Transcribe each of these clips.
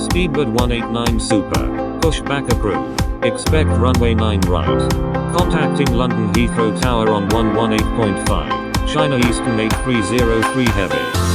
Speedbird 189 Super. Pushback approved. Expect runway 9 right. Contacting London Heathrow Tower on 118.5. China Eastern 8303 Heavy.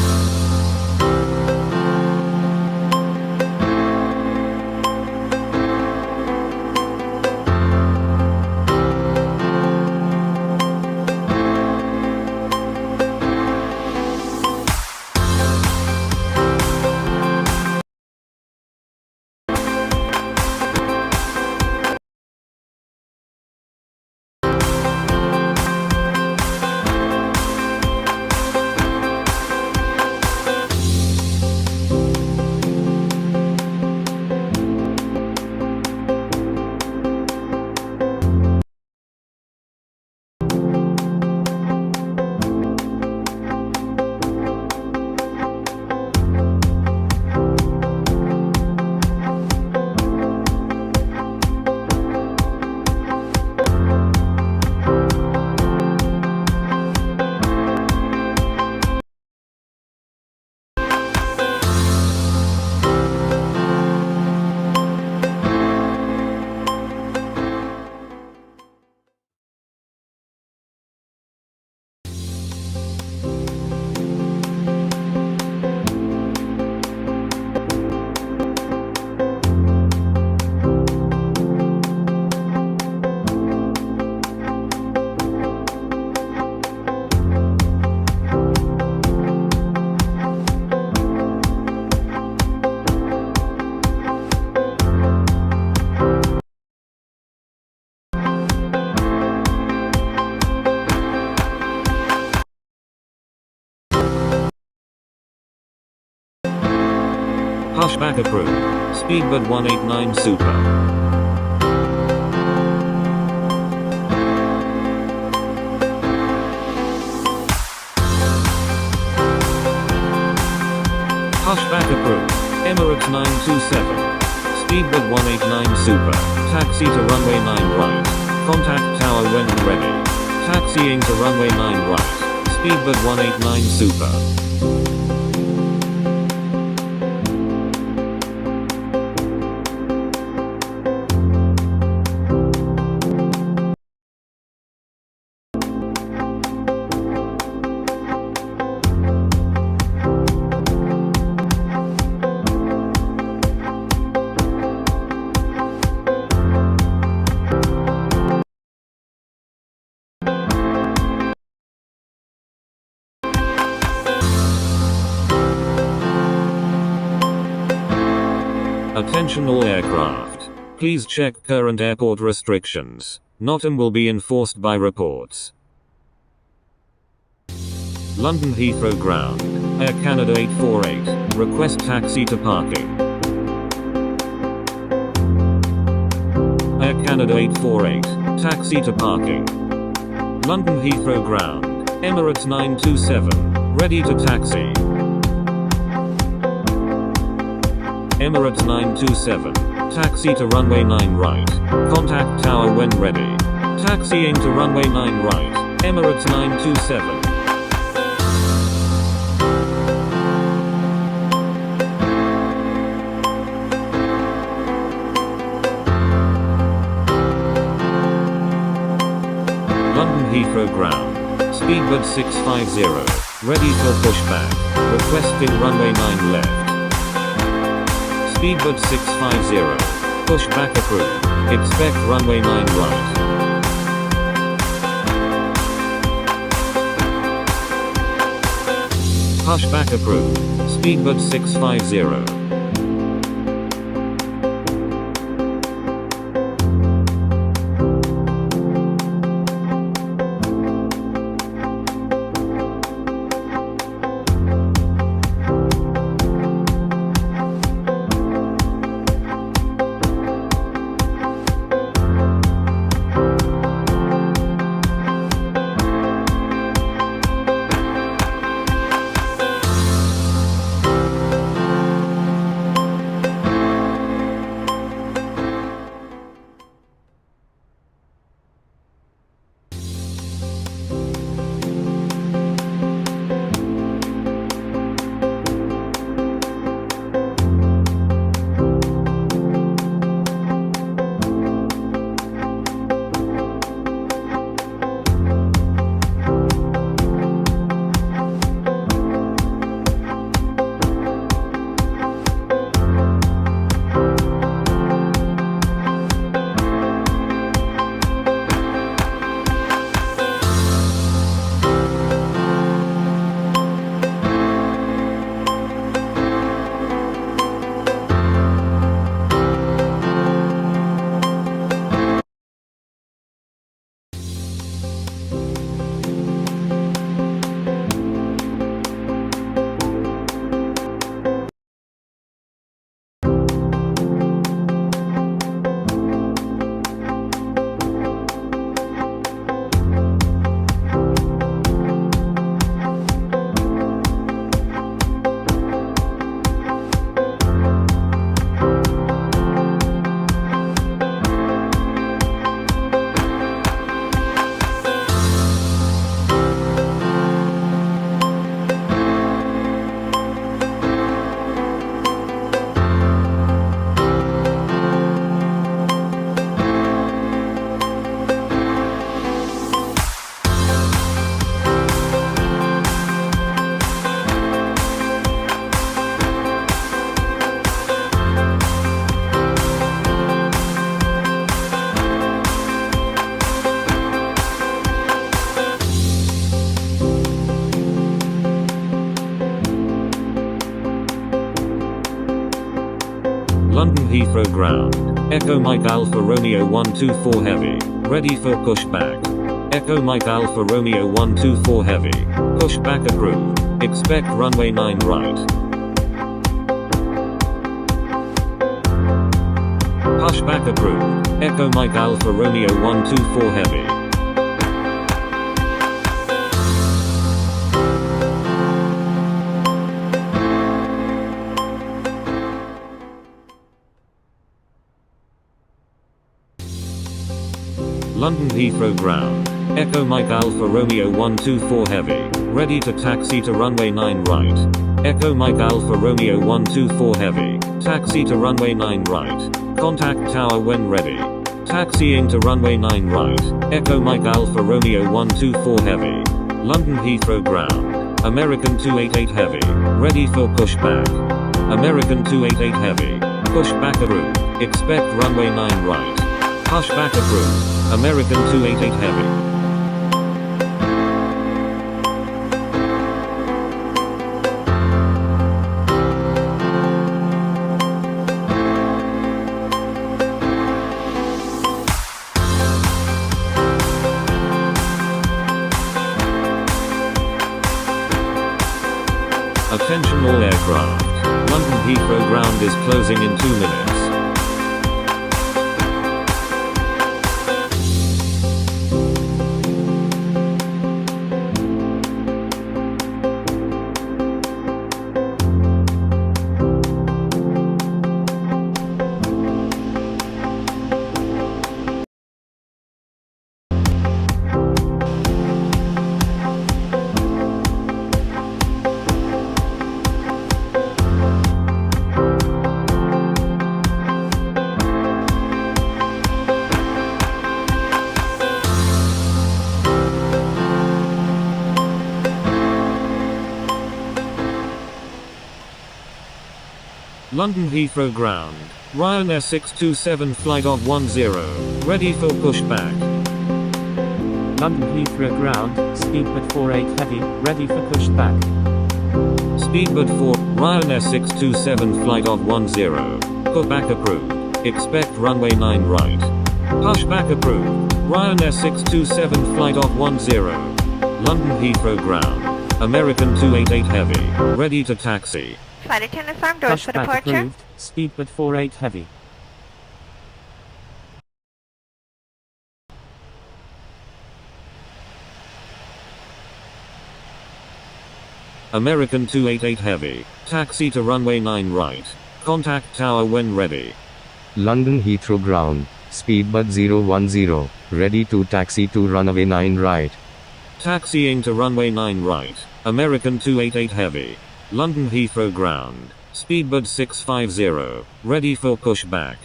Pushback approved. Speedbird 189 Super. Pushback approved. Emirates 927. Speedbird 189 Super. Taxi to runway 9 right. Contact tower when ready. Taxiing to runway 9 right. Speedbird 189 Super. Attention all aircraft. Please check current airport restrictions. NOTAM will be enforced by reports. London Heathrow Ground. Air Canada 848. Request taxi to parking. Air Canada 848. Taxi to parking. London Heathrow Ground. Emirates 927. Ready to taxi. Emirates 927. Taxi to runway 9 right. Contact tower when ready. Taxiing to runway 9 right. Emirates 927. London Heathrow Ground. Speedbird 650. Ready for pushback. Requesting runway 9 left. Speedbird 650. Pushback approved. Expect runway 9 right. Pushback approved. Speedbird 650. London Heathrow ground. Echo Mike Alpha Romeo 124 heavy. Ready for pushback. Echo Mike Alpha Romeo 124 heavy. Pushback approved. Expect runway 9 right. Pushback approved. Echo Mike Alpha Romeo 124 heavy. London Heathrow ground. Echo Mike Alpha Romeo 124 heavy. Ready to taxi to runway 9 right. Echo Mike Alpha Romeo 124 heavy. Taxi to runway 9 right. Contact tower when ready. Taxiing to runway 9 right. Echo Mike Alpha Romeo 124 heavy. London Heathrow ground. American 288 heavy. Ready for pushback. American 288 heavy. Pushback approved. Expect runway 9 right. Pushback approved. American 288 heavy. Attention all aircraft. London Heathrow ground is closing in 2 minutes. London Heathrow ground. RYANAIR 627 flight of 10. Ready for pushback. London Heathrow ground. Speedbird 48 heavy. Ready for pushback. Speedbird 4. RYANAIR 627 flight of 10. Pushback approved. Expect runway 9 right. Pushback approved. RYANAIR 627 flight of 10. London Heathrow ground. American 288 heavy. Ready to taxi. Flight attendant farm doors for Pushback departure. approved. Speedbird 48 heavy. American 288 heavy. Taxi to runway 9 right. Contact tower when ready. London Heathrow ground. Speedbird 010. Ready to taxi to runway 9 right. Taxiing to runway 9 right. American 288 heavy. London Heathrow ground. Speedbird 650. Ready for pushback.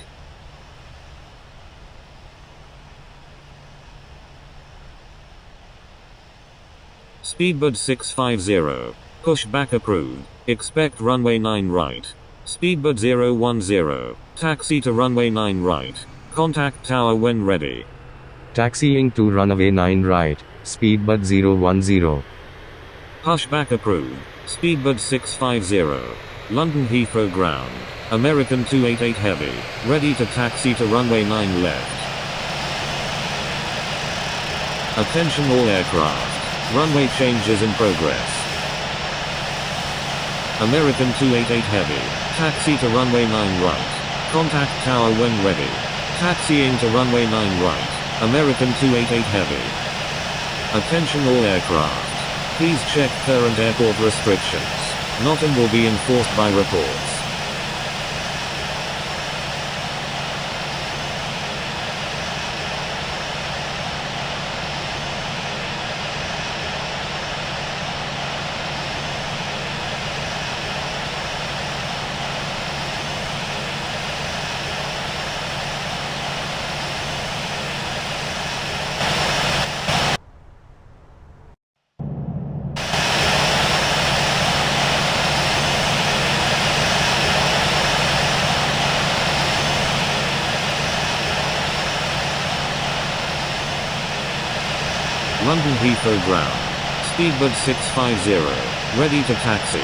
Speedbird 650. Pushback approved. Expect runway 9 right. Speedbird 010. Taxi to runway 9 right. Contact tower when ready. Taxiing to runway 9 right. Speedbird 010. Pushback approved. Speedbird 650. London Heathrow ground. American 288 heavy. Ready to taxi to runway 9 left. Attention all aircraft. Runway changes in progress. American 288 heavy. Taxi to runway 9 right. Contact tower when ready. Taxiing to runway 9 right. American 288 heavy. Attention all aircraft. Please check current airport restrictions. Nothing will be enforced by reports. London Heathrow ground. Speedbird 650. Ready to taxi.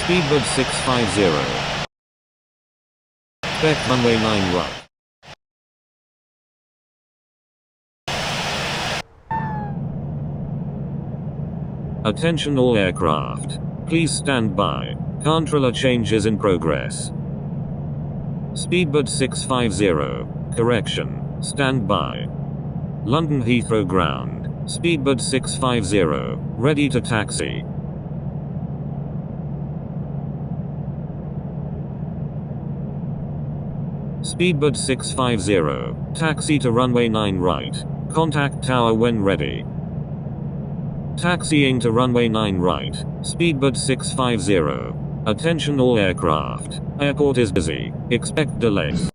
Speedbird 650. Expect runway 9 right. Attention all aircraft. Please stand by. Controller changes in progress. Speedbird 650. Correction. Stand by. London Heathrow ground. Speedbird 650. Ready to taxi. Speedbird 650. Taxi to runway 9 right. Contact tower when ready. Taxiing to runway 9 right. Speedbird 650. Attention all aircraft. Airport is busy. Expect delays.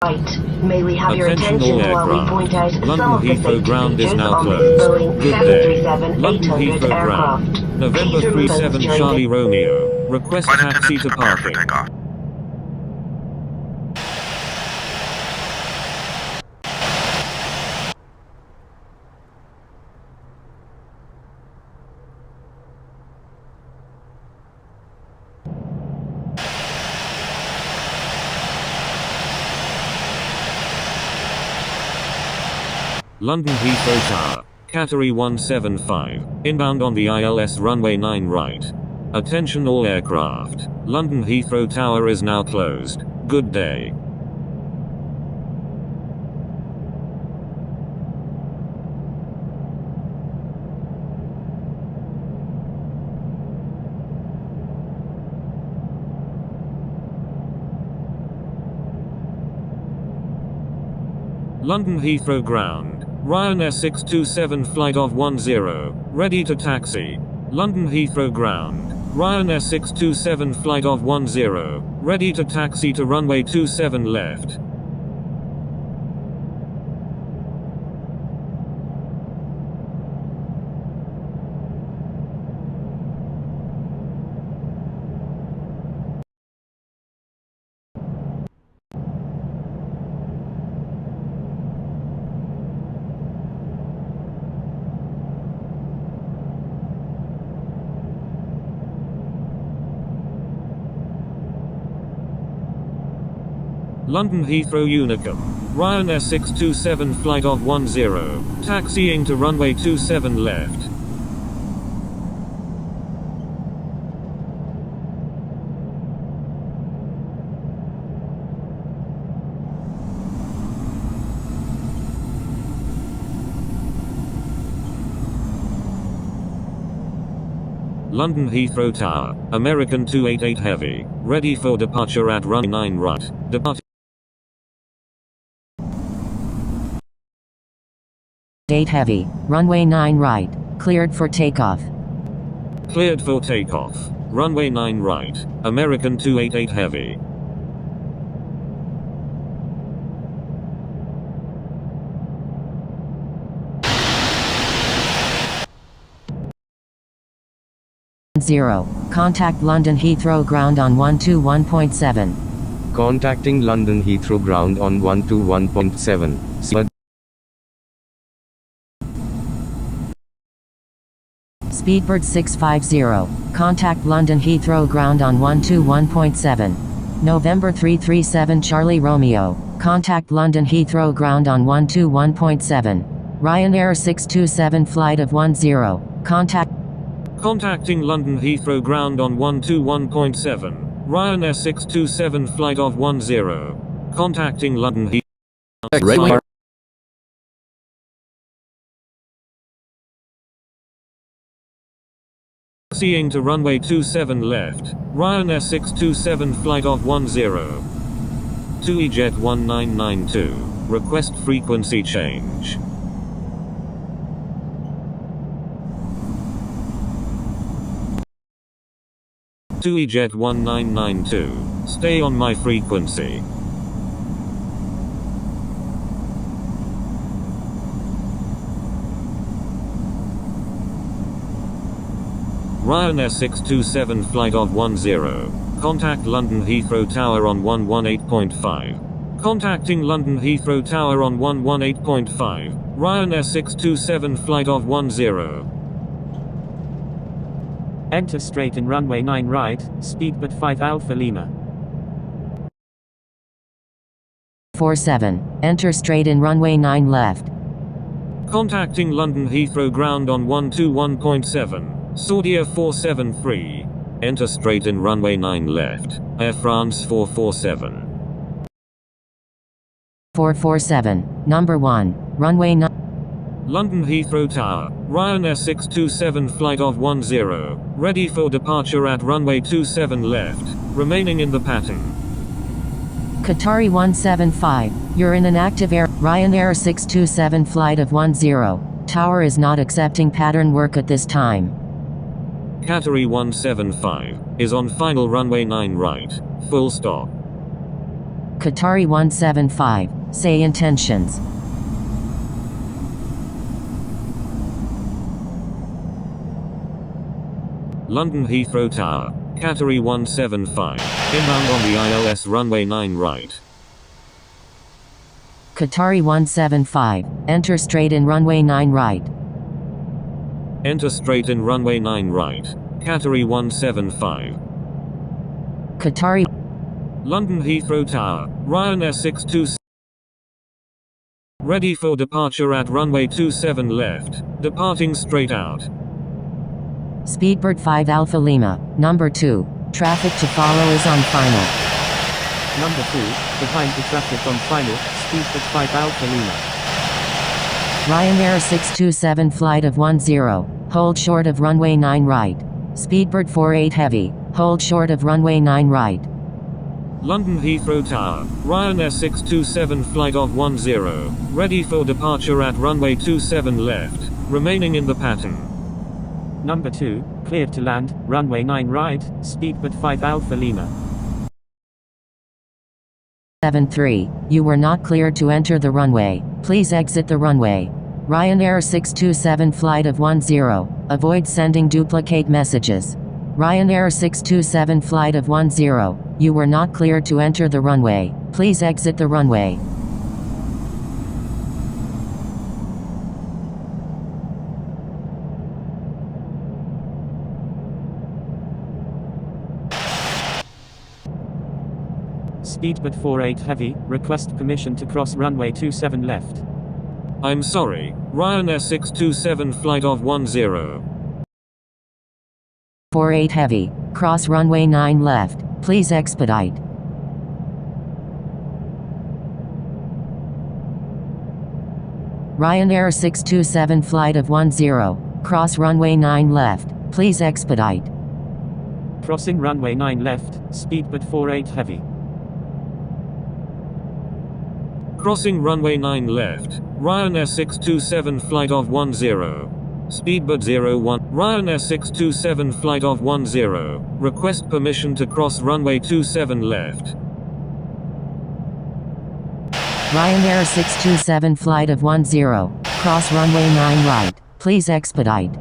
Right. May we have your Attention attention all while we point out aircraft. some London of the Heathrow safety ground is features now on this closed. Boeing Good day. 737-800 London Heathrow aircraft. ground. November Please remove 37 during Charlie Romeo. Request Flight taxi attendants to prepare for parking. takeoff. London Heathrow Tower. Category 175. Inbound on the ILS runway 9 right. Attention all aircraft. London Heathrow Tower is now closed. Good day. London Heathrow ground. Ryanair 627 flight of 10. Ready to taxi. London Heathrow ground. Ryanair 627 flight of 10. Ready to taxi to runway 27 left. London Heathrow Unicum. Ryanair 627 flight of 10. Taxiing to runway 27 left. London Heathrow Tower. American 288 Heavy. Ready for departure at runway 9 right. Departure. 8 Heavy, runway 9 right, cleared for takeoff. Cleared for takeoff. Runway 9 right. American 288 Heavy. Zero. Contact London Heathrow ground on 121.7. Contacting London Heathrow ground on 121.7. Speedbird 650. Contact London Heathrow ground on 121.7. November 337 Charlie Romeo. Contact London Heathrow ground on 121.7. Ryanair 627 flight of 10. Contacting London Heathrow ground on 121.7. Ryanair 627 flight of 10. Contacting London Heathrow. Taxiing to runway 27 left. Ryanair 627 flight of 10. TUI Jet 1992. Request frequency change. TUI Jet 1992. Stay on my frequency. Ryanair 627 flight of 10. Contact London Heathrow Tower on 118.5. Contacting London Heathrow Tower on 118.5. Ryanair 627 flight of 10. Enter straight in runway 9 right, speedbird 5 Alpha Lima. 47. Enter straight in runway 9 left. Contacting London Heathrow ground on 121.7. Saudia 473. Enter straight in runway 9 left. Air France 447. 447. Number 1. Runway 9. London Heathrow Tower. Ryanair 627 flight of 10. Ready for departure at runway 27 left. Remaining in the pattern. Qatari 175. You're in an active air. Ryanair 627 flight of 10. Tower is not accepting pattern work at this time. Qatari 175 is on final runway 9 right. Full stop. Qatari 175. Say intentions. London Heathrow Tower. Qatari 175. Inbound on the ILS runway 9 right. Qatari 175. Enter straight in runway 9 right. Enter straight in runway 9 right. Qatari 175. Qatari. London Heathrow Tower. Ryanair 627. Ready for departure at runway 27 left. Departing straight out. Speedbird 5 Alpha Lima. Number 2. Traffic to follow is on final. Number 2, behind the traffic on final, speedbird 5 Alpha Lima. Ryanair 627 flight of 10. Hold short of runway 9 right. Speedbird 48 heavy. Hold short of runway 9 right. London Heathrow Tower. Ryanair 627 flight of 10. Ready for departure at runway 27 left. Remaining in the pattern. Number 2, cleared to land, runway 9 right, speedbird 5 Alpha Lima. 73. You were not cleared to enter the runway. Please exit the runway. Ryanair 627 flight of 10. Avoid sending duplicate messages. Ryanair 627 flight of 10. You were not cleared to enter the runway. Please exit the runway. Speedbird 48 heavy, request permission to cross runway 27 left. I'm sorry. Ryanair 627 flight of 10. 48 heavy. Cross runway 9 left. Please expedite. Ryanair 627 flight of 10. Cross runway 9 left. Please expedite. Crossing runway 9 left, speedbird 48 heavy. Crossing runway 9 left. Ryanair 627 flight of 10. Speedbird 01. Ryanair 627 flight of 10. Request permission to cross runway 27 left. Ryanair 627 flight of 10. Cross runway 9 right. Please expedite.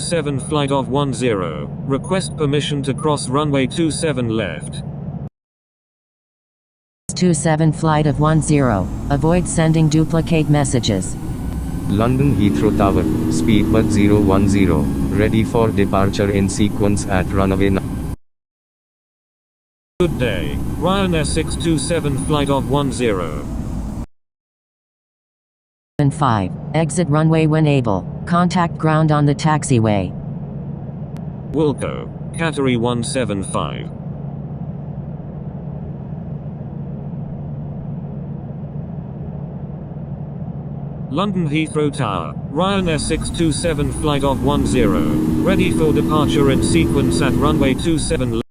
Seven flight of 10. Request permission to cross runway 27 left. 27 flight of 10. Avoid sending duplicate messages. London Heathrow Tower, speedbird 010, ready for departure in sequence at runway 9. Good day. Ryanair 627 flight of 10. 5. Exit runway when able. Contact ground on the taxiway. Wilco. Qatari 175. London Heathrow Tower. Ryanair 627 flight of 10. Ready for departure in sequence at runway 27 left.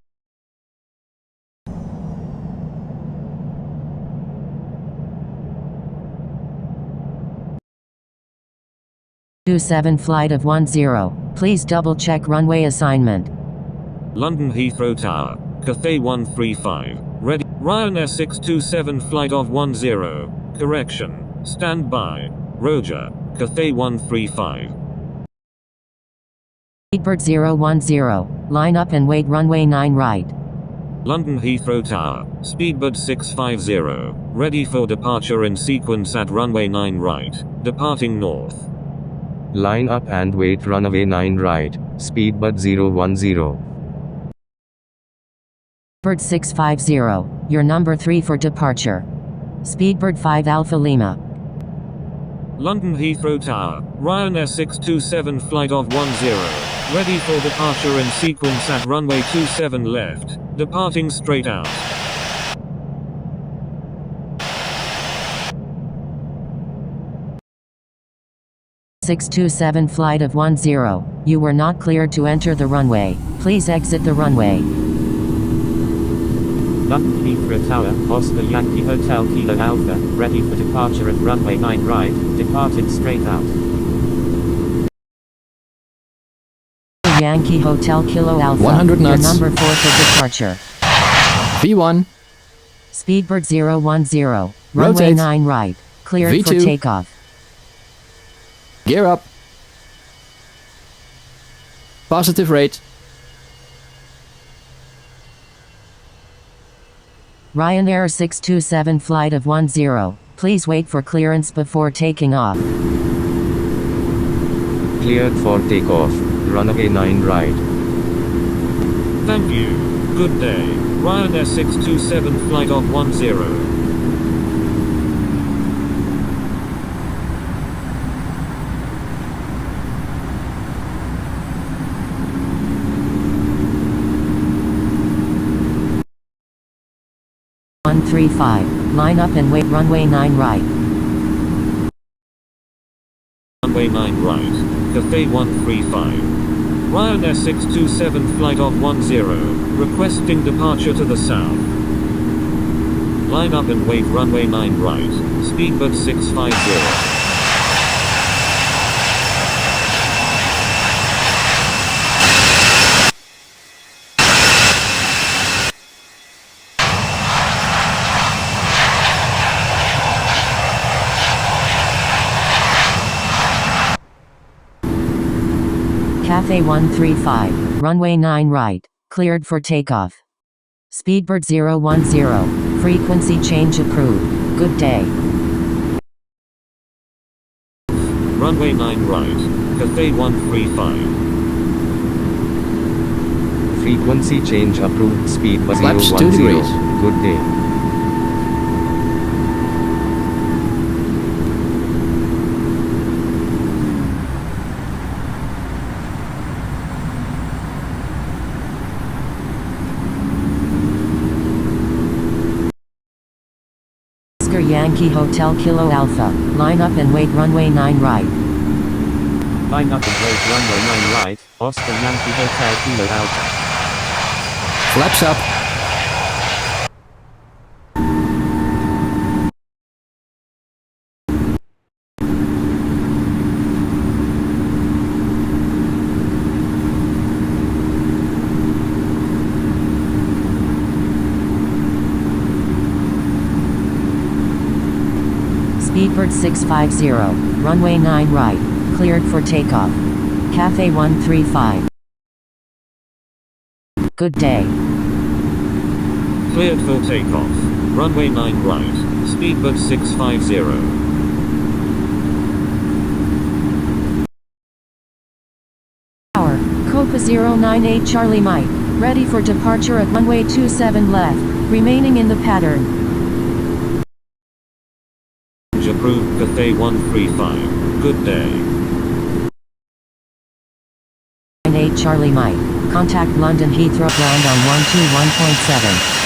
27 flight of 10. Please double check runway assignment. London Heathrow Tower. Cathay 135. Ready. Ryanair 627 flight of 10. Correction. Stand by. Roger. Cathay 135. Speedbird 010. Line up and wait runway 9 right. London Heathrow Tower, speedbird 650, ready for departure in sequence at runway 9 right, departing north. Line up and wait runway 9 right, speedbird 010. Bird 650, your number 3 for departure. Speedbird 5 Alpha Lima. London Heathrow Tower, Ryanair 627 flight of 10, ready for departure in sequence at runway 27 left, departing straight out. (627) flight of 10, you were not cleared to enter the runway. Please exit the runway. London Heathrow Tower, Oscar Yankee Hotel Kilo Alpha, ready for departure at runway 9 right, departed straight out. Yankee Hotel Kilo Alpha, 100 knots. your number 4 for departure. V1, Speedbird 010, runway Rotate. 9 right, cleared for V2. takeoff. gear up. Positive rate. Ryanair 627 flight of 10, please wait for clearance before taking off. Cleared for takeoff, runway 9 right. Thank you. Good day. Ryanair 627 flight of 10. Line up and wait runway 9 right. Runway 9 right, Cafe 135. Ryanair 627 flight of 10, requesting departure to the south. Line up and wait runway 9 right, speedbird 650. Cafe 135, runway 9 right, cleared for takeoff. Speedbird 010, frequency change approved. Good day. Runway 9 right, Cafe 135. Frequency change approved, speedbird Flaps 2 010. degrees. Good day. Oscar Yankee Hotel Kilo Alpha, line up and wait runway 9 right. Line up and wait runway 9 right, Oscar Yankee Hotel Kilo Alpha. Flaps up. Speedbird 650, runway 9 right, cleared for takeoff. Cafe 135. Good day. Cleared for takeoff. Runway 9 right, speedbird 650. Tower, Copa 098 Charlie Mike, ready for departure at runway 27 left, remaining in the pattern. Approved Cafe 135. Good day. 98 Charlie Mike, contact London Heathrow ground on 121.7.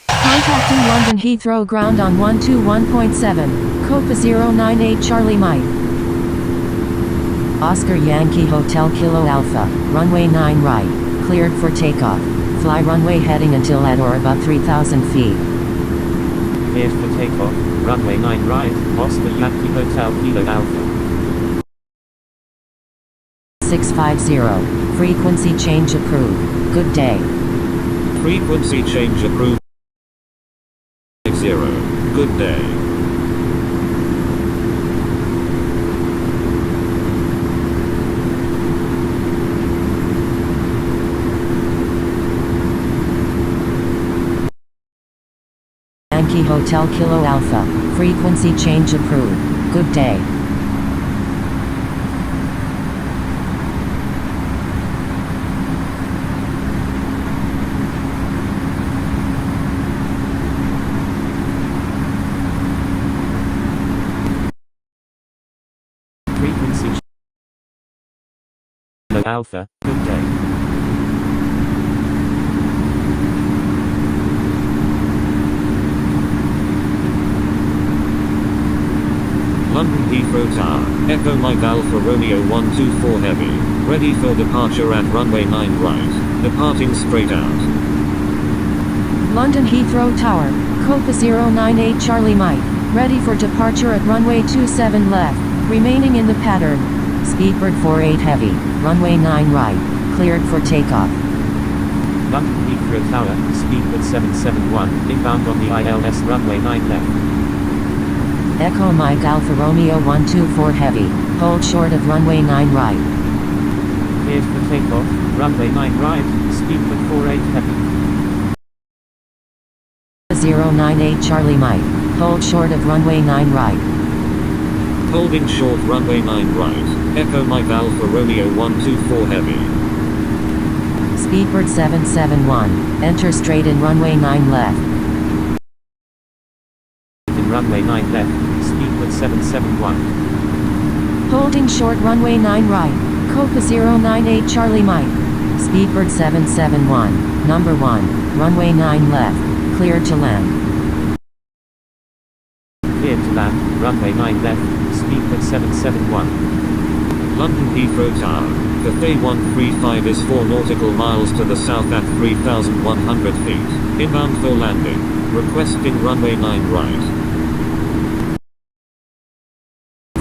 Contacting London Heathrow ground on 121.7, Copa 098 Charlie Mike. Oscar Yankee Hotel Kilo Alpha, runway 9 right, cleared for takeoff. Fly runway heading until at or above 3,000 feet. Cleared for takeoff, runway 9 right, Oscar Yankee Hotel Kilo Alpha. 650, frequency change approved. Good day. Frequency change approved. 0. Good day. Yankee Hotel Kilo Alpha. Frequency change approved. Good day. Frequency Kilo Alpha. Good day. London Heathrow Tower, Echo Mike Alpha Romeo 124 Heavy, ready for departure at runway 9 right, departing straight out. London Heathrow Tower, Copa 098 Charlie Mike, ready for departure at runway 27 left, remaining in the pattern. Speedbird 48 Heavy, runway 9 right, cleared for takeoff. London Heathrow Tower, Speedbird 771, inbound on the ILS runway 9 left. Echo Mike Alpha Romeo 124 Heavy, hold short of runway 9 right. Cleared for takeoff, runway 9 right, Speedbird 48 Heavy. 098 Charlie Mike, hold short of runway 9 right. Holding short runway 9 right, Echo Mike Alpha Romeo 124 Heavy. Speedbird 771, enter straight in runway 9 left. In runway 9 left, Speedbird 771. Holding short runway 9 right, Copa 098 Charlie Mike. Speedbird 771, number 1, runway 9 left, cleared to land. Cleared to land, runway 9 left, Speedbird 771. London Heathrow Tower, Cathay 135 is 4 nautical miles to the south at 3,100 feet, inbound for landing, requesting runway 9 right.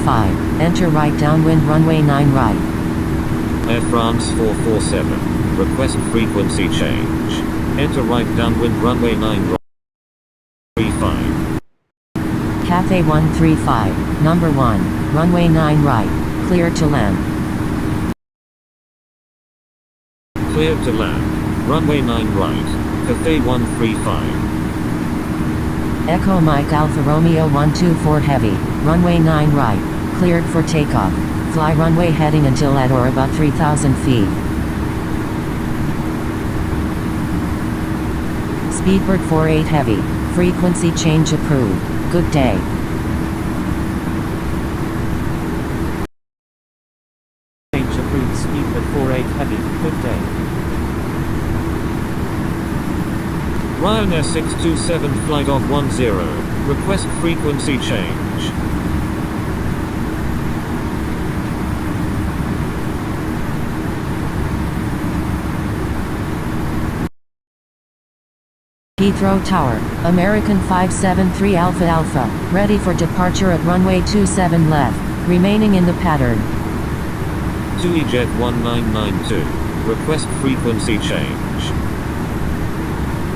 5, enter right downwind runway 9 right. Air France 447, request frequency change. Enter right downwind runway 9 right. 35. Cathay 135, number 1, runway 9 right, cleared to land. Cleared to land, runway 9 right, Cathay 135. Echo Mike Alpha Romeo 124 Heavy, runway 9 right, cleared for takeoff. Fly runway heading until at or about 3,000 feet. Speedbird 48 Heavy, frequency change approved. Good day. Change approved, Speedbird 48 Heavy. Good day. Ryanair 627 flight off 10, request frequency change. Heathrow Tower, American 573 Alpha Alpha, ready for departure at runway 27 left, remaining in the pattern. TUI-Jet 1992, request frequency change.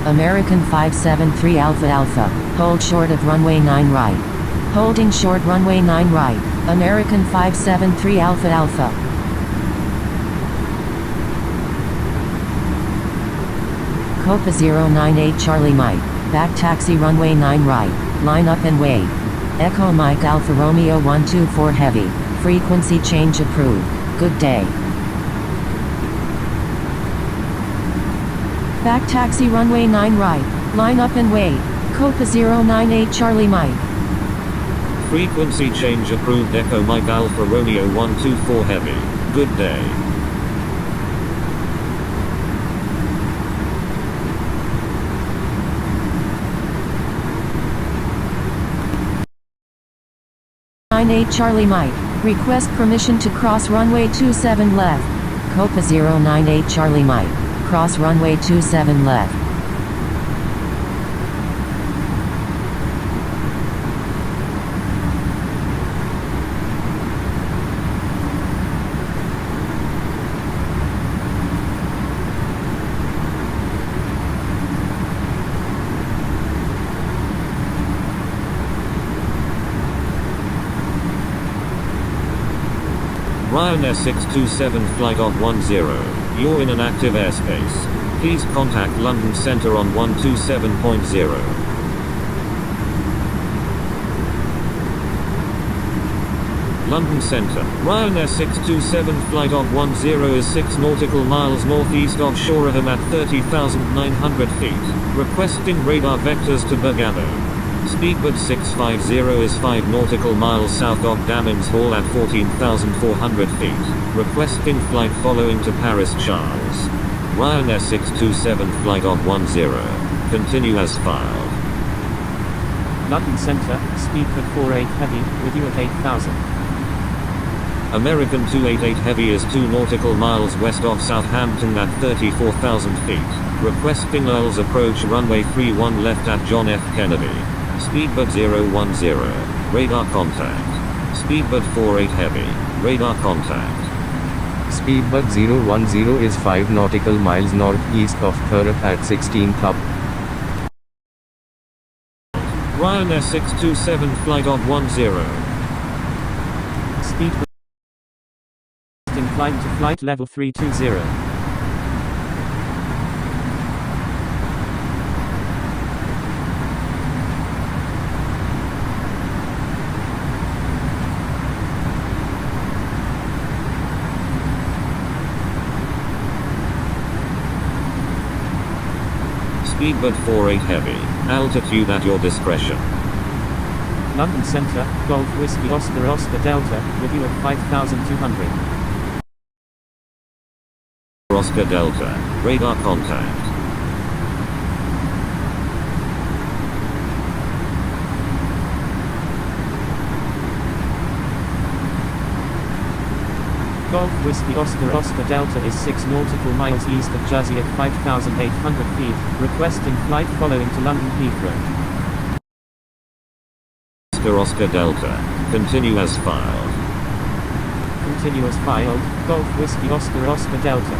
American 573 Alpha Alpha, hold short of runway 9 right. Holding short runway 9 right, American 573 Alpha Alpha. Copa 098 Charlie Mike, back taxi runway 9 right, line up and wait. Echo Mike Alpha Romeo 124 Heavy, frequency change approved. Good day. Back taxi runway 9 right, line up and wait. Copa 098 Charlie Mike. Frequency change approved Echo Mike Alpha Romeo 124 Heavy. Good day. Charlie Mike, request permission to cross runway 27 left. Copa 098 Charlie Mike, cross runway 27 left. Ryanair 627 flight off 10, you're in an active airspace. Please contact London Centre on 127.0. London Centre. Ryanair 627 flight of 10 is 6 nautical miles northeast of Shoreham at 30,900 feet. Requesting radar vectors to Bergamo. Speedbird 650 is 5 nautical miles south of Damins Hall at 14,400 feet. Requesting flight following to Paris Charles. Ryanair 627 flight of 10. Continue as filed. London Centre, Speedbird 48 Heavy, with you at 8,000. American 288 Heavy is 2 nautical miles west of Southampton at 34,000 feet. Requesting Earls approach runway 31 left at John F. Kennedy. Speedbird 010. Radar contact. Speedbird 48 Heavy. Radar contact. Speedbird 010 is 5 nautical miles northeast of Thurrock at 16th up. Ryanair 627 flight of 10. Speedbird inclined to flight level 320. Speedbird 48 Heavy. Altitude at your discretion. London Centre, Golf Whiskey Oscar Oscar Delta, with you at 5,200. Oscar Delta. Radar contact. Golf Whiskey Oscar Oscar Delta is 6 nautical miles east of Jersey at 5,800 feet, requesting flight following to London Heathrow. Oscar Delta. Continue as filed. Continue as filed, Golf Whiskey Oscar Oscar Delta.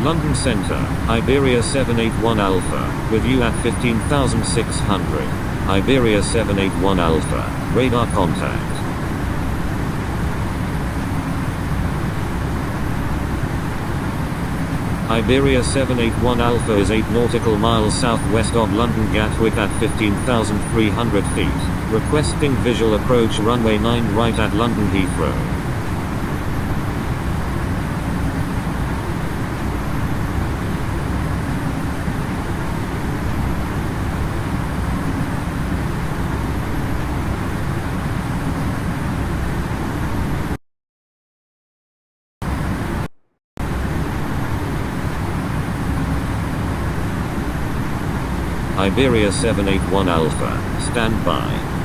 London Centre, Iberia 781 Alpha, with you at 15,600. Iberia 781 Alpha, radar contact. Iberia 781 Alpha is 8 nautical miles southwest of London Gatwick at 15,300 feet. Requesting visual approach runway 9 right at London Heathrow. Iberia 781 Alpha, stand by.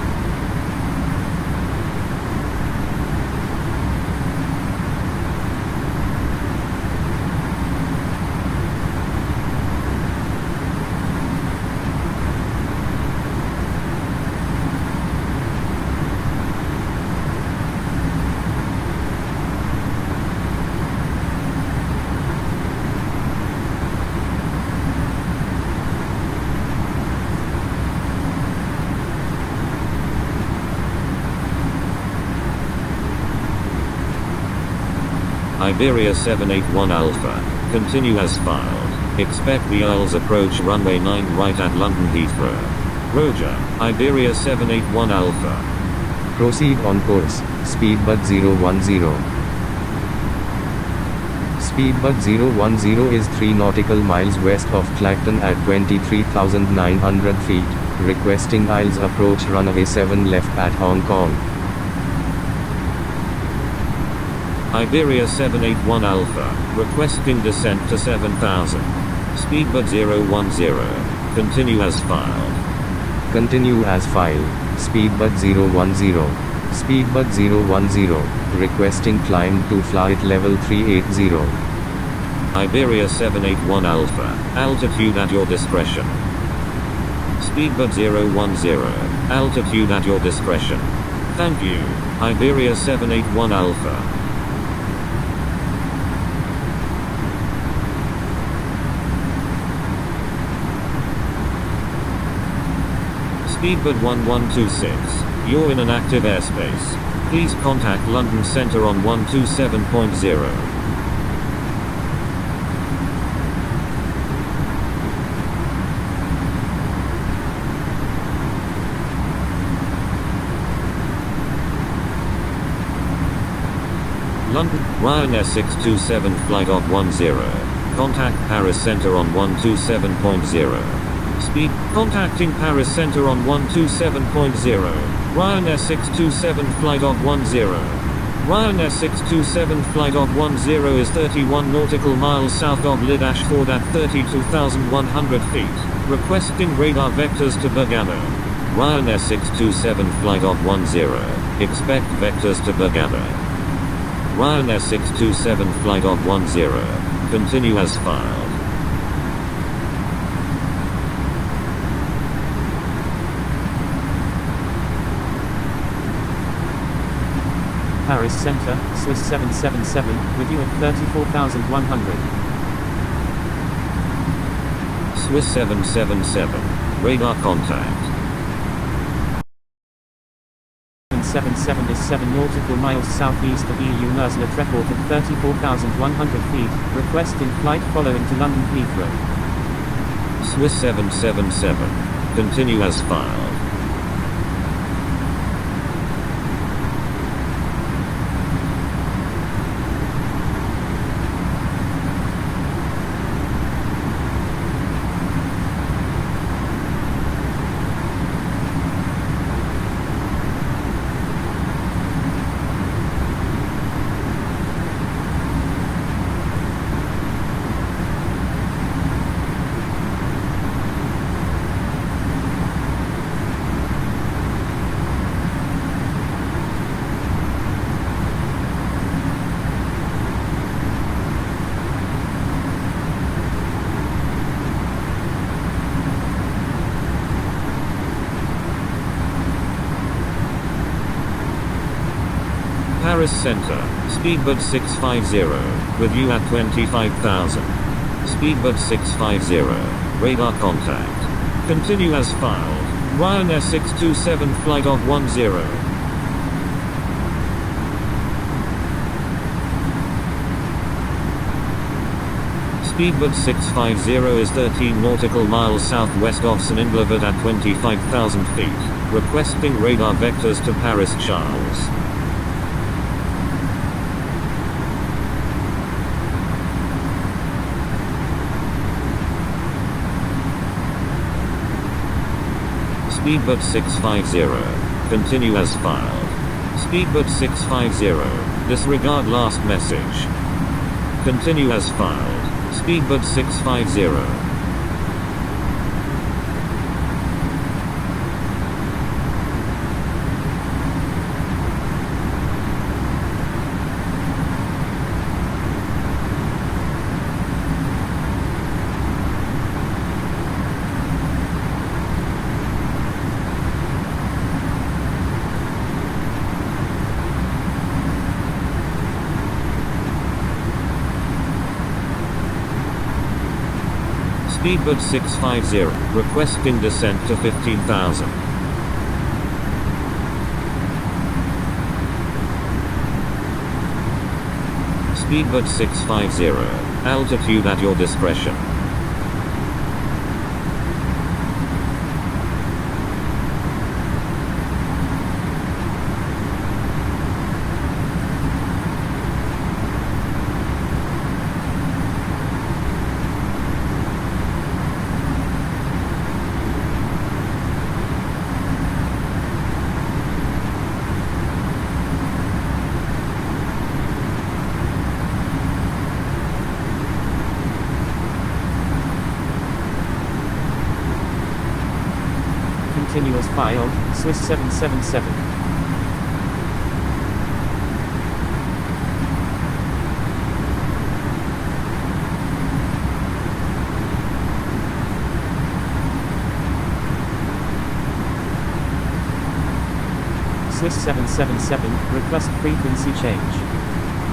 Iberia 781 Alpha, continue as filed. Expect the Earls approach runway 9 right at London Heathrow. Roger, Iberia 781 Alpha. Proceed on course, Speedbird 010. Speedbird 010 is 3 nautical miles west of Clacton at 23,900 feet, requesting Isles approach runway 7 left at Hong Kong. Iberia 781 Alpha, requesting descent to 7,000. Speedbird 010, continue as filed. Continue as filed, Speedbird 010. Speedbird 010, requesting climb to flight level 380. Iberia 781 Alpha, altitude at your discretion. Speedbird 010, altitude at your discretion. Thank you, Iberia 781 Alpha. Speedbird 1126, you're in an active airspace. Please contact London Centre on 127.0. London, Ryanair 627 flight of 10. Contact Paris Centre on 127.0. Speed, contacting Paris Centre on 127.0. Ryanair 627 flight of 10. Ryanair 627 flight of 10 is 31 nautical miles south of Lid Ashford at 32,100 feet. Requesting radar vectors to Bergamo. Ryanair 627 flight of 10. Expect vectors to Bergamo. Ryanair 627 flight of 10. Continue as filed. Paris Centre, Swiss 777, with you at 34,100. Swiss 777. Radar contact. 777 is 7 nautical miles southeast of EU Merslet Airport at 34,100 feet, requesting flight following to London Heathrow. Swiss 777. Continue as filed. Paris Centre, Speedbird 650, with you at 25,000. Speedbird 650, radar contact. Continue as filed. Ryanair 627 flight of 10. Speedbird 650 is 13 nautical miles southwest of St. Inglevert at 25,000 feet. Requesting radar vectors to Paris Charles. Speedbird 650. Continue as filed. Speedbird 650. Disregard last message. Continue as filed. Speedbird 650. Speedbird 650, requesting descent to 15,000. Speedbird 650, altitude at your discretion. Continue as filed, Swiss 777. Swiss 777, request frequency change.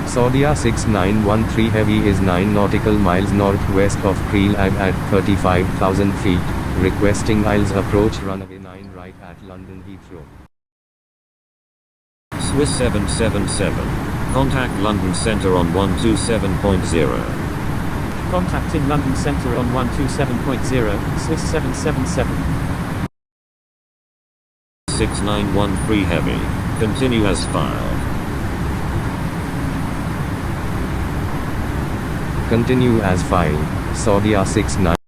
Saudia 6913 Heavy is 9 nautical miles northwest of Creil Ag at 35,000 feet. requesting aisles approach runway 9 right at London Heathrow. Swiss 777. Contact London Centre on 127.0. Contacting London Centre on 127.0, Swiss 777. 6913 Heavy. Continue as filed. Continue as filed. Saudia 69.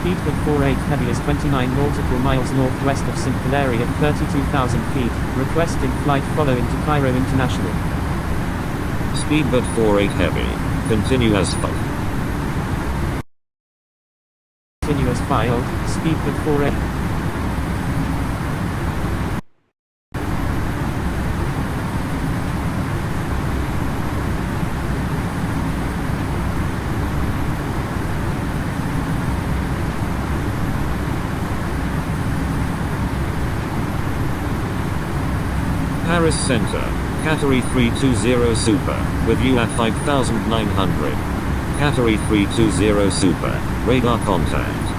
Speed with 48 Heavy is 29 nautical miles northwest of St. Valery at 32,000 feet. Requesting flight following to Cairo International. Speedbird 48 Heavy. Continue as filed. Continue as filed. Speed with 48. Paris Centre. Qatari 320 Super. With you at 5900. Qatari 320 Super. Radar contact.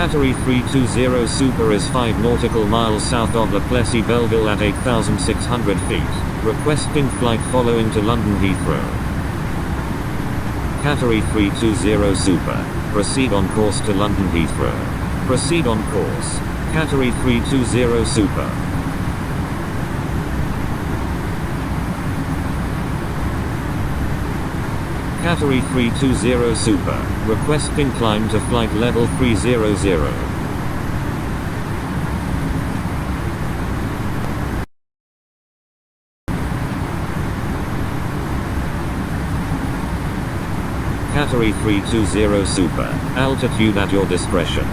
Qatari 320 Super is 5 nautical miles south of La Plessis Belleville at 8,600 feet. Requesting flight following to London Heathrow. Qatari 320 Super. Proceed on course to London Heathrow. Proceed on course. Qatari 320 Super. Qatari 320 Super. Requesting climb to flight level 300. Qatari 320 Super. Altitude at your discretion.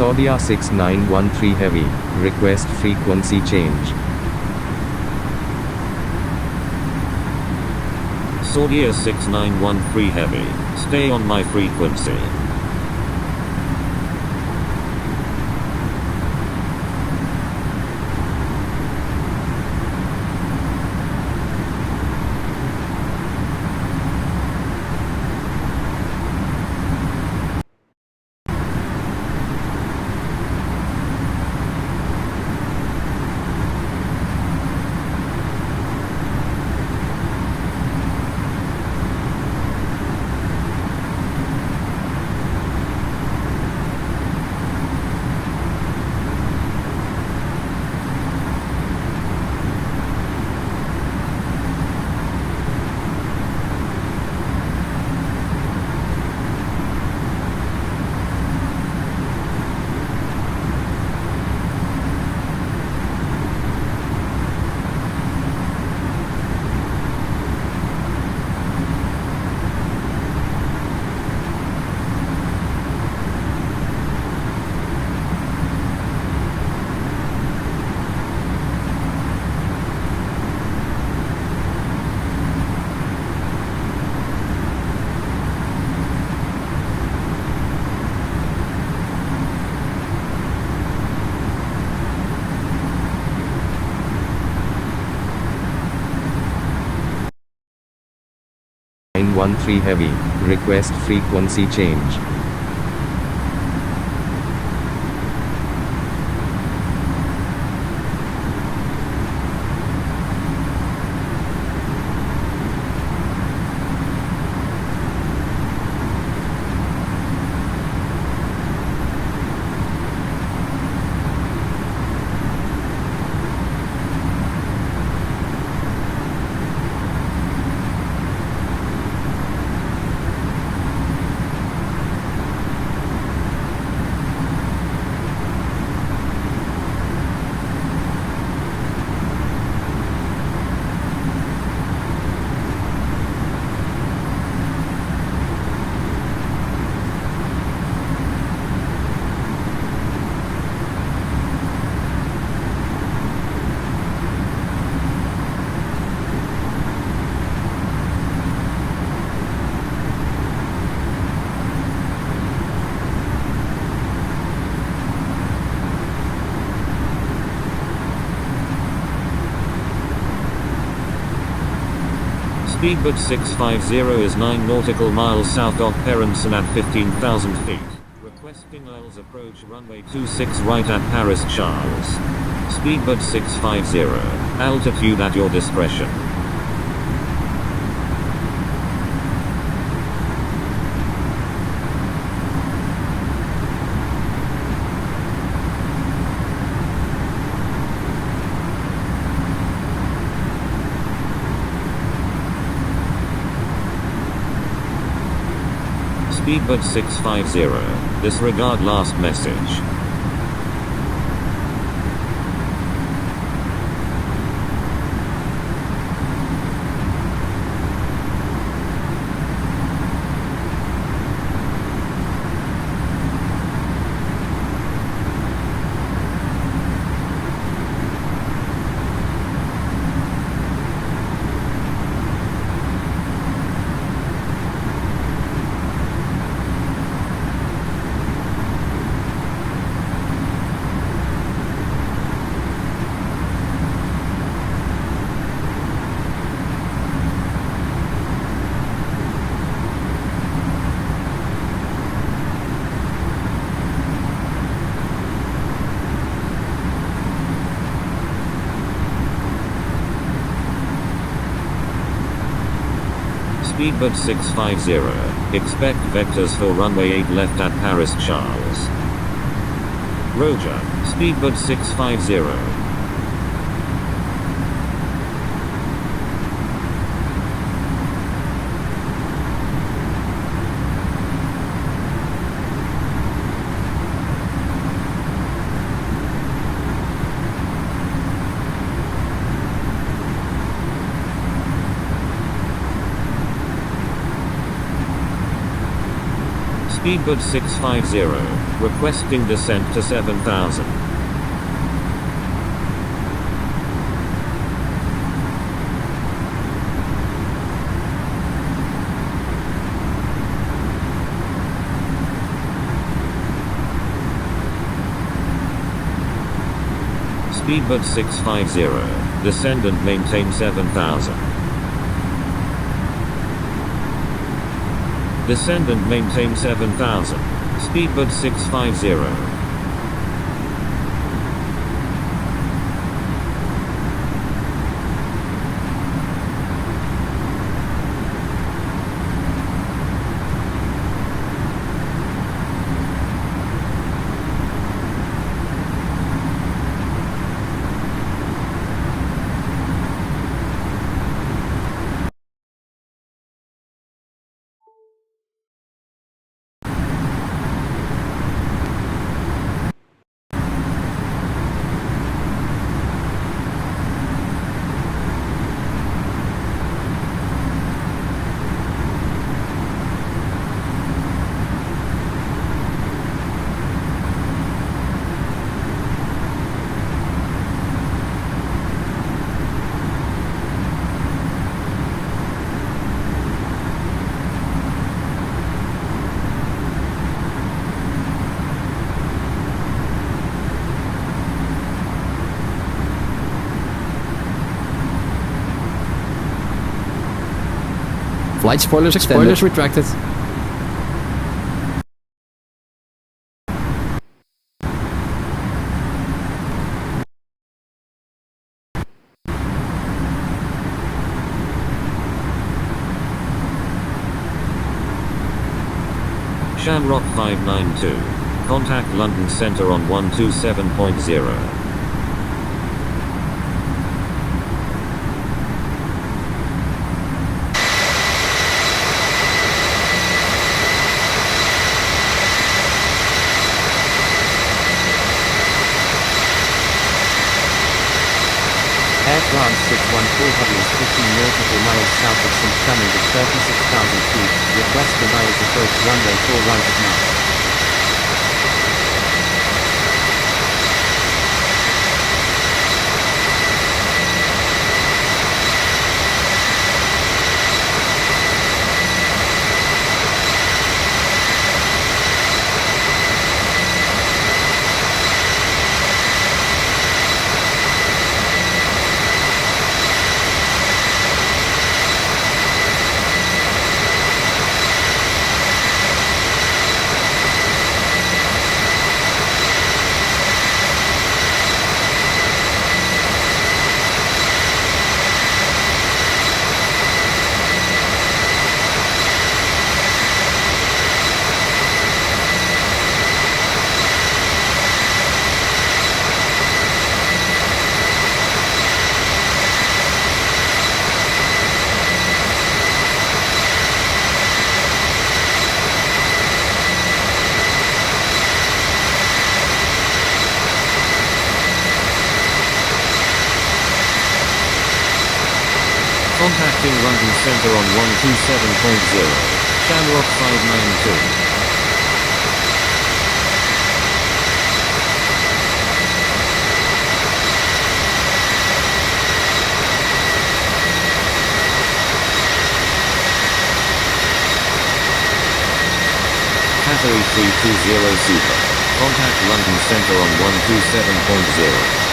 Saudia 6913 Heavy, request frequency change. Saudia 6913 Heavy, stay on my frequency. Nine 13 Heavy, request frequency change. Speedbird 650 is 9 nautical miles south of Peronson at 15,000 feet. Requesting ILS approach runway 26 right at Paris Charles. Speedbird 650, altitude at your discretion. Speedbird 650, disregard last message. Speedbird 650, expect vectors for runway 8 left at Paris Charles. Roger, Speedbird 650. Speedbird 650, Requesting descent to 7,000. Speedbird 650. Descendant maintain 7,000. Descendant maintain 7,000. Speedbird 650. Flight spoilers extended. Spoilers retracted. Shamrock 592. Contact London Centre on 127.0. Air France 614 is 15 nautical miles south of St. Clement at 36,000 feet. Request denials approach runway 4 right of now. Contacting London Centre on 127.0. Shamrock 592. Category 320 Super. Contact London Centre on 127.0.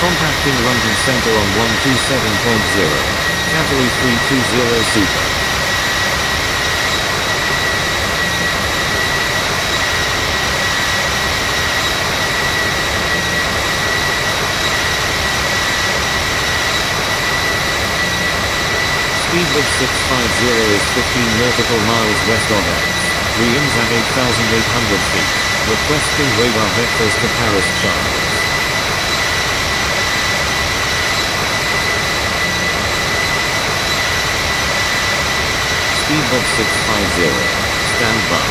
Contacting London Centre on 127.0. Category 320 Super. Speedbird 650 is 15 nautical miles west of X. Re-ins at 8,800 feet. Requesting radar vectors to Paris, Charles. Speedbird 650. Stand by.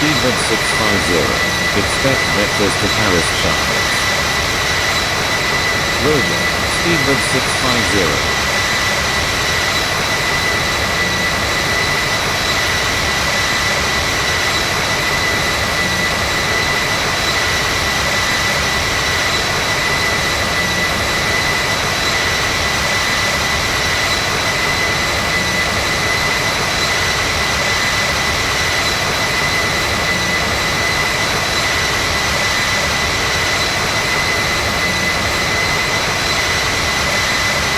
Speedbird Speedbird 650. Expect vectors to Paris Charles. Roger. Speedbird 650.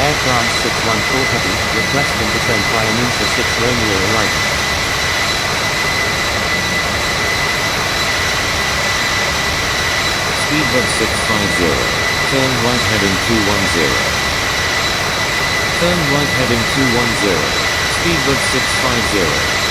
Air France 614 Heavy, requesting descent via Ninsa 6 Romeo arrival. Speedbird 650. Turn right heading 210. Turn right heading 210. Speedbird 650.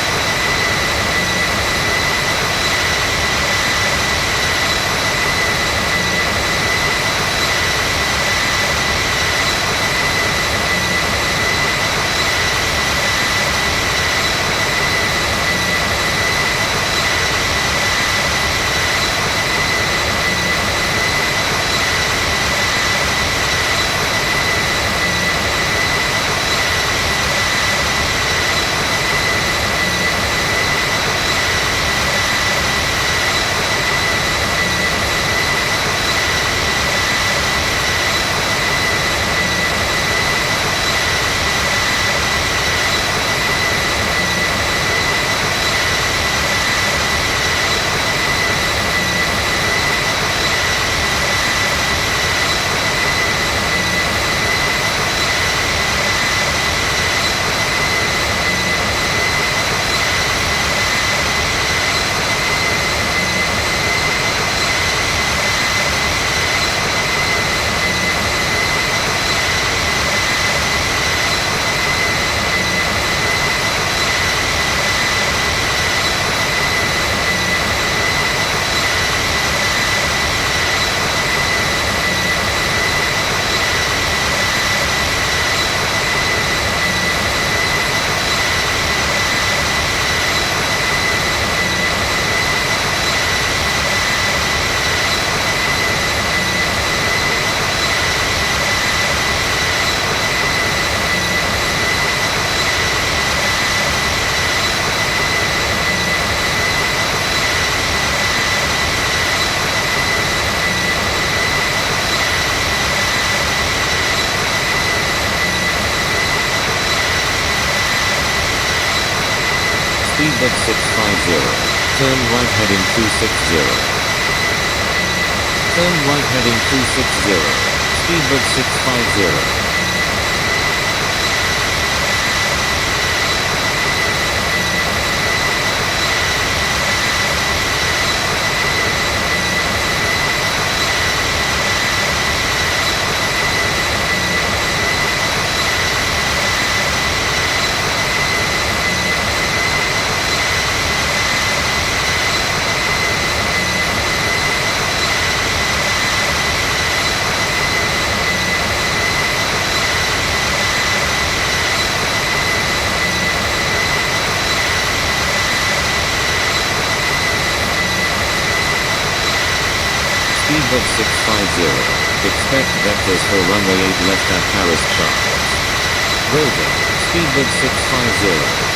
Speedbird 650. Turn right heading 260. Turn right heading 260. Speedbird 650. Speedbird 650. Expect vectors for runway 8 left at Paris Charles. Roger. Speedbird 650.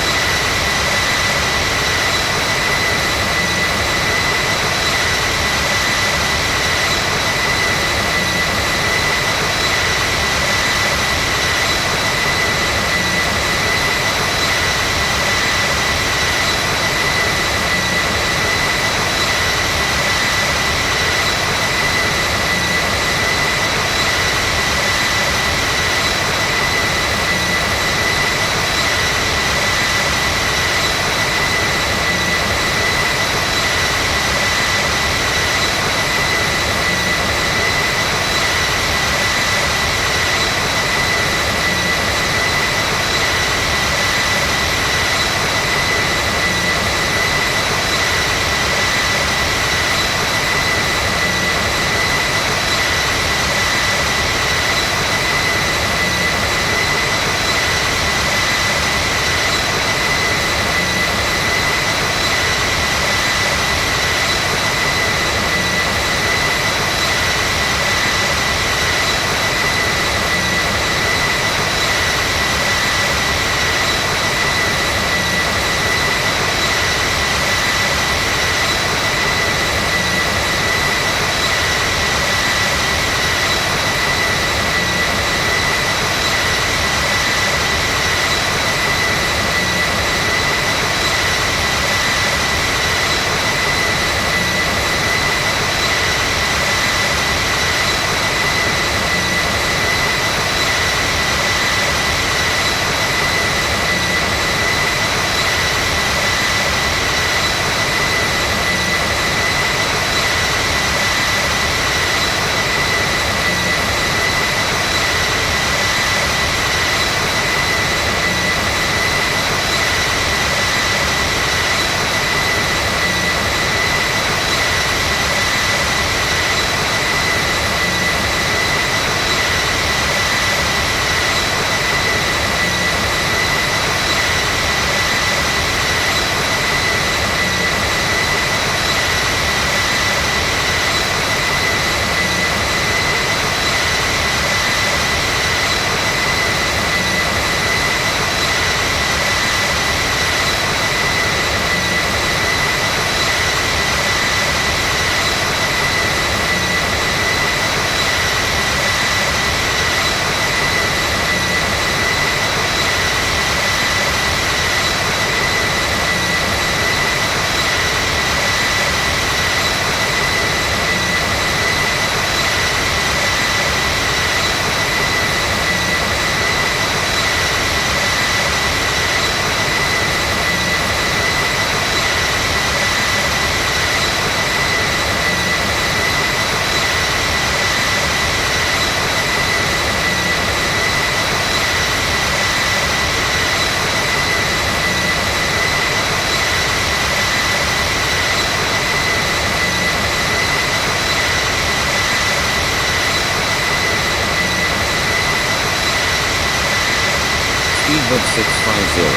Speedbird 650.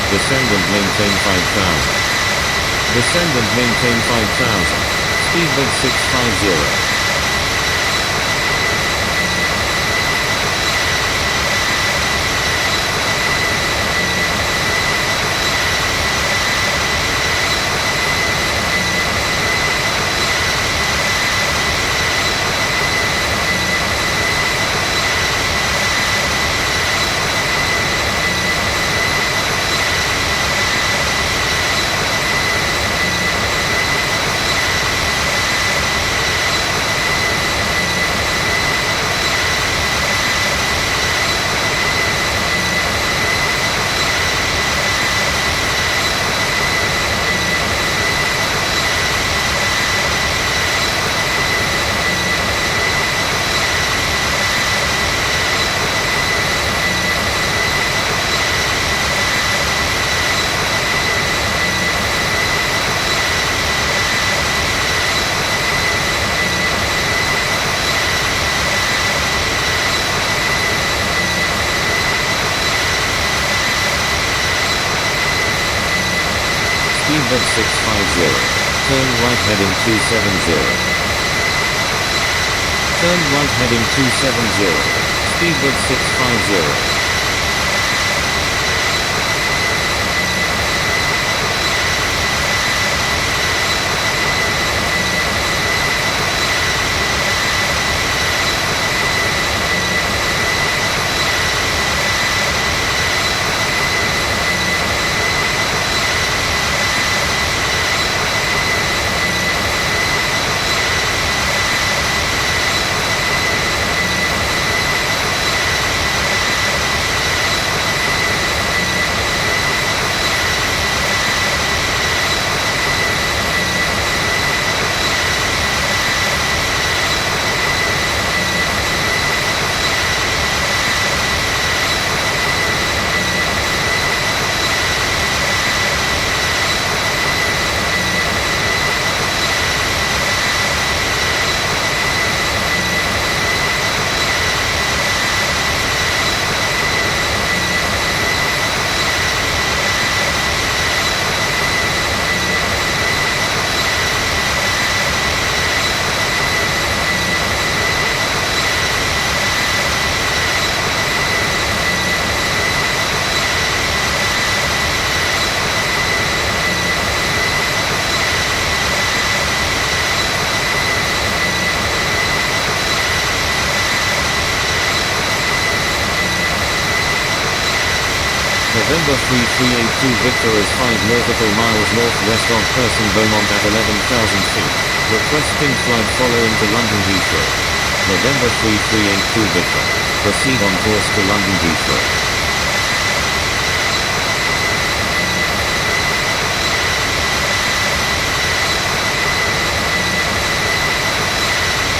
Descendant maintain 5000. Descendant maintain 5000. Speedbird 650. Speedbird 650. Turn right heading 270. Turn right heading 270. Speedbird 650. November 3382 Victor is 5 nautical miles northwest of Person Beaumont at 11,000 feet. Requesting flight following to London Heathrow. November 3382 Victor. Proceed on course to London Heathrow.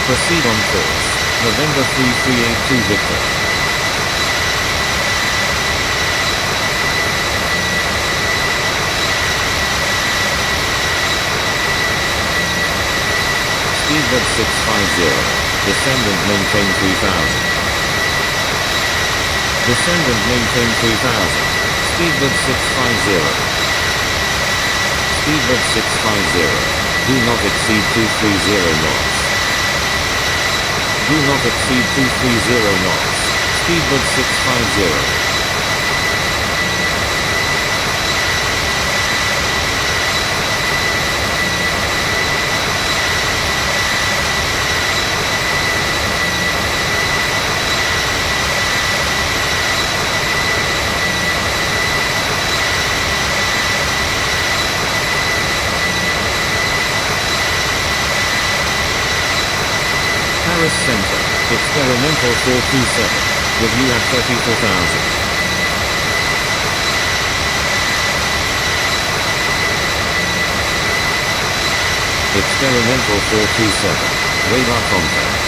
Proceed on course. November 3382 Victor. Speedbird 650. Descendant maintain 3000. Descendant maintain 3000. Speedbird 650. Speedbird 650. Do not exceed 230 knots. Do not exceed 230 knots. Speedbird 650. Paris Center. Experimental 427. Review at 34,000. Experimental 427. Radar contact.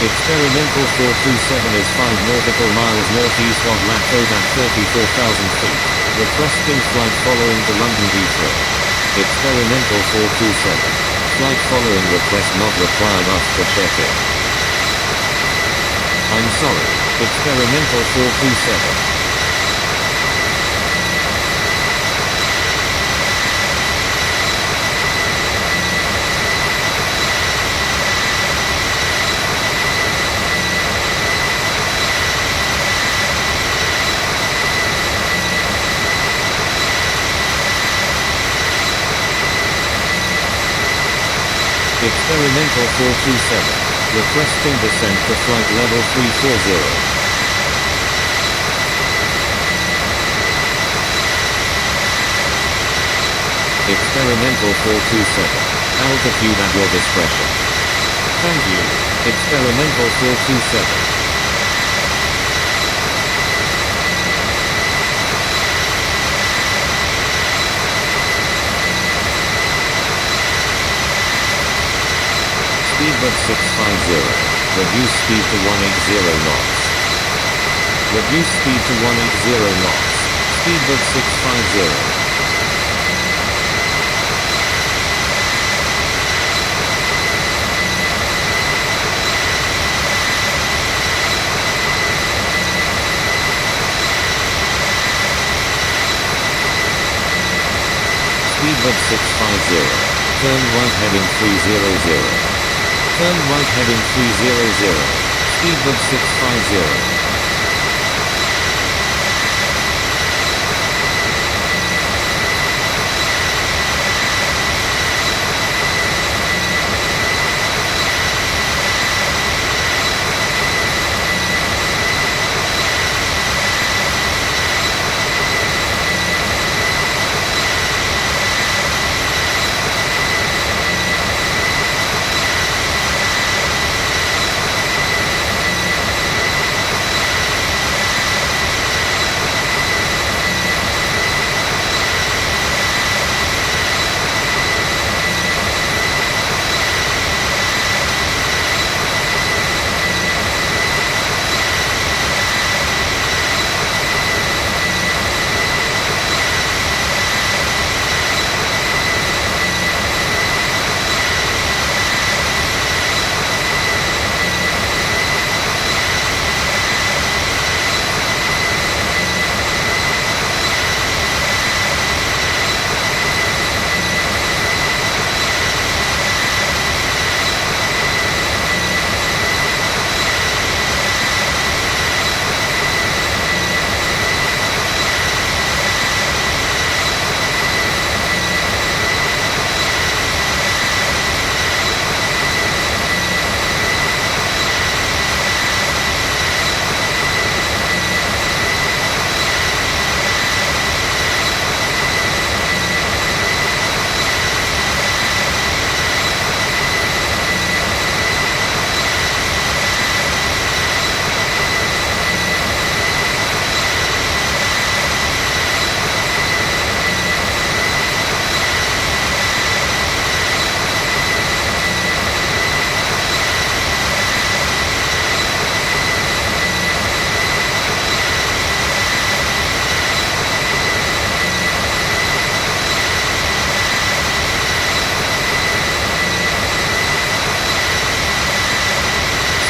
Experimental 427 is 5 nautical miles northeast of Latrobe at 34,000 feet. Requesting flight following to London Heathrow. Experimental 427. Flight following request not required after check-in. I'm sorry. Experimental 427. Experimental 427. Requesting descent to flight level 340. Experimental 427. Altitude at your discretion. Thank you. Experimental 427. Speedbird 650. Reduce speed to 180 knots. Reduce speed to 180 knots. Speedbird 650. Speedbird 650. Turn right heading 300. Turn right heading 300. Speedbird 650.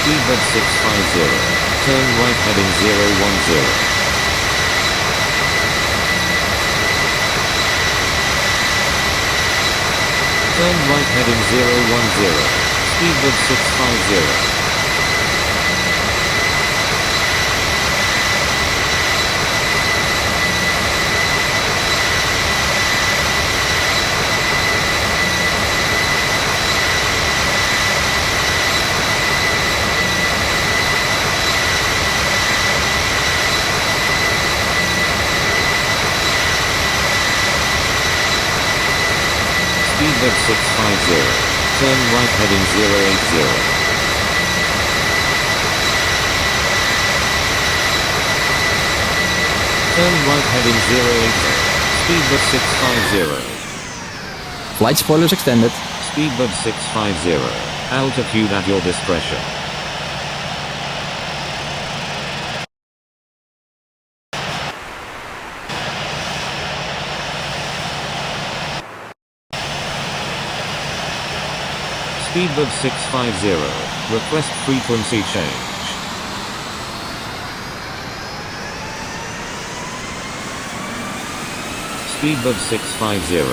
Speedbird 650. Turn right heading 010. Turn right heading 010. Speedbird 650. Speedbird 650. Turn right heading 080. Turn right heading 080. Speedbird 650. Flight spoilers extended. Speedbird 650. Altitude at your discretion. Speedbird 650. Request frequency change. Speedbird 650.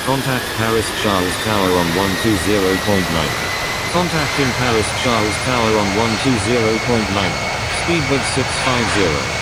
Contact Paris Charles Tower on 120.9. Contacting Paris Charles Tower on 120.9. Speedbird 650.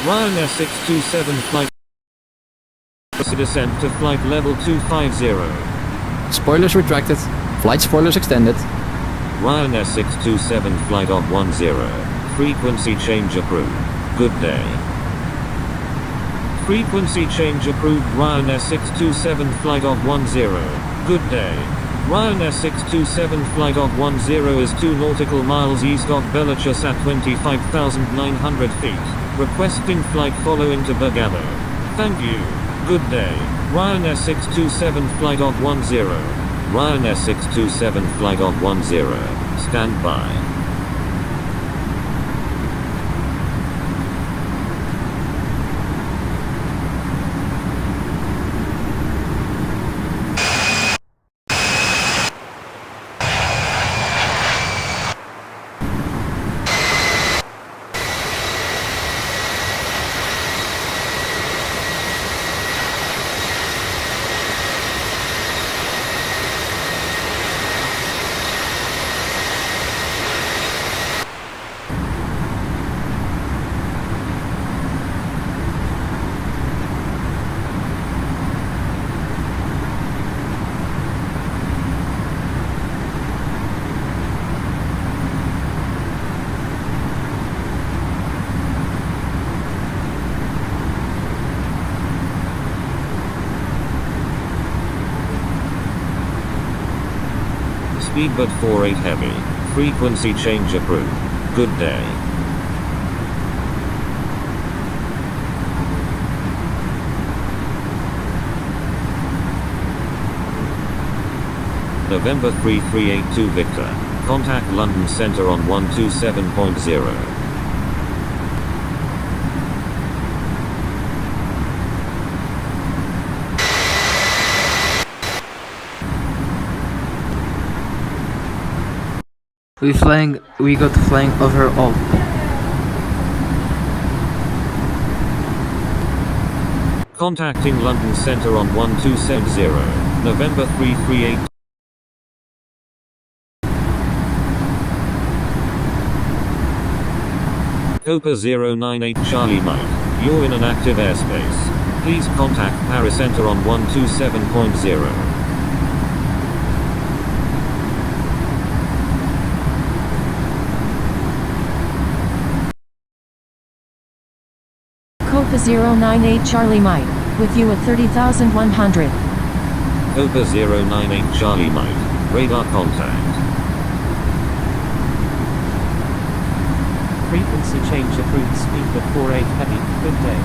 RYANAIR 627 flight. Descent to flight level 250. Spoilers retracted. Flight spoilers extended. RYANAIR 627 flight of 10. Frequency change approved. Good day. Frequency change approved. RYANAIR 627 flight of 10. Good day. RYANAIR 627 flight of 10 is 2 nautical miles east of Belgium at 25,900 feet. Requesting flight following to Bergamo. Thank you. Good day. RYANAIR 627 flight of 10. RYANAIR 627 flight of 10. Stand by. Speedbird 48 heavy. Frequency change approved. Good day. November 3382 Victor. Contact London Centre on 127.0. We got flying over all. Contacting London Centre on 1270. November 338. Copa 098 Charlie Mike, you're in an active airspace. Please contact Paris Center on 127.0. Copa 098 Charlie Mike, with you at 30,100. Copa 098 Charlie Mike, radar contact. Frequency change approved, speed of 48 heavy, good day.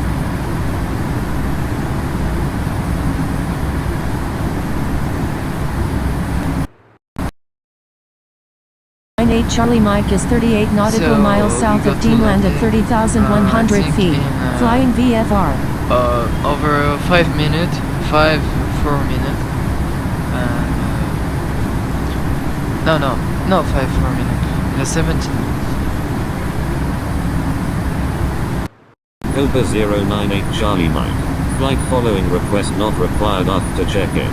Charlie Mike is 38 nautical So, miles we south go of to Deanland at London. 30,100 I think feet. in, Flying VFR. Over 5 minutes, 4 minutes. No, 4 minutes. In a 17 minutes. Copa 098 Charlie Mike, flight following request not required after check-in.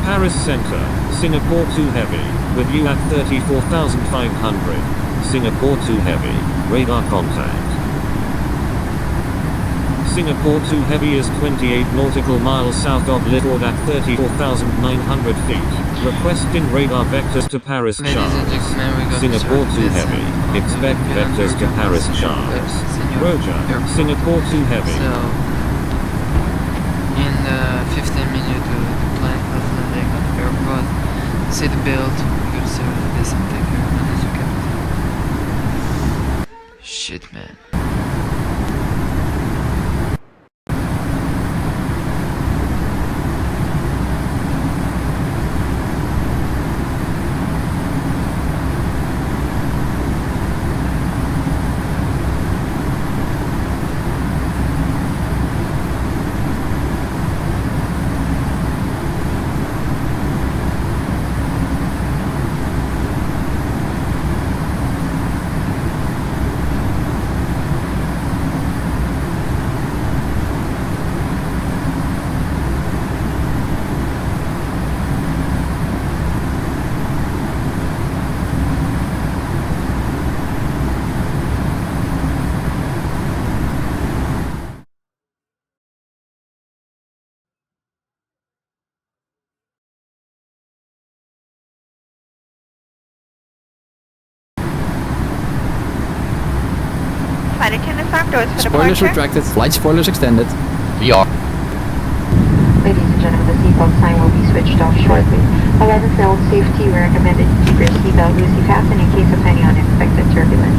Paris Center, Singapore 2 Heavy, with you at 34,500. Singapore 2 Heavy, radar contact. Singapore 2 Heavy is 28 nautical miles south of Little at 34,900 feet. Requesting radar vectors to Paris Ladies and Charles. gentlemen, we got Singapore to 2 start Heavy, this, expect vectors to Paris Charles. Senor Roger, Airport. Singapore 2 Heavy. So, in 15 minutes, the plane was landing on the airport. See the build. We gotta see this and take care of it as you can. Shit, man. Flight attendant, farm doors for Spoilers departure. retracted. Flight spoilers extended. VR. Ladies and gentlemen, the seatbelt sign will be switched off shortly. However, for all safety, we recommend that you keep your seatbelt loosely fastened in case of any unexpected turbulence.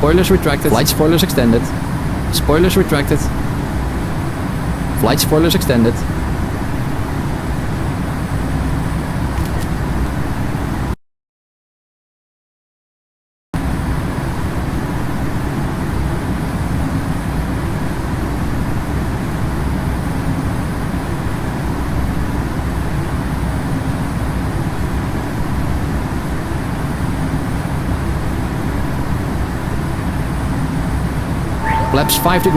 Spoilers retracted. Flight spoilers extended. Spoilers retracted. Flight spoilers extended. Flaps 5 degrees.